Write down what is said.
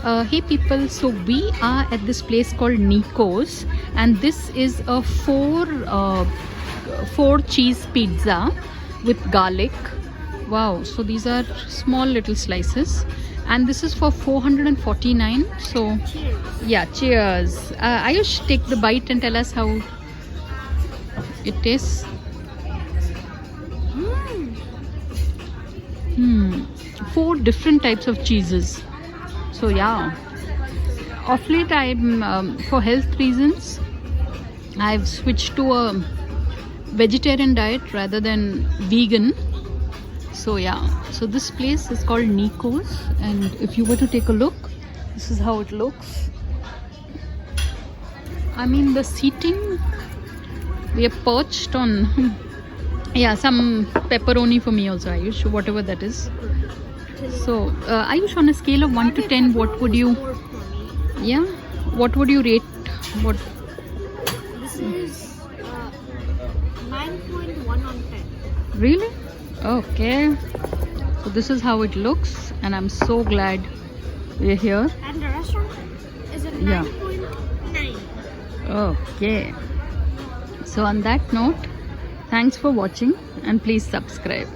Hey people, so we are at this place called Nicos, and this is a four cheese pizza with garlic. Wow, so these are small little slices, and this is for 449. So Cheers. yeah, cheers. Ayush, take the bite and tell us how it tastes. Four different types of cheeses. So yeah, of late I'm for health reasons I've switched to a vegetarian diet rather than vegan. So yeah, so this place is called Nicos, and if you were to take a look, this is how it looks. I mean, the seating, we are perched on yeah, some pepperoni for me also, Ayush, whatever that is. So Ayush, on a scale of 1 to 10, what would you, yeah, what would you rate? What? This is 9.1 on 10. Really? Okay. So this is how it looks, and I'm so glad we're here. And the restaurant is a Yeah. 9.9. Okay. So on that note, thanks for watching, and please subscribe.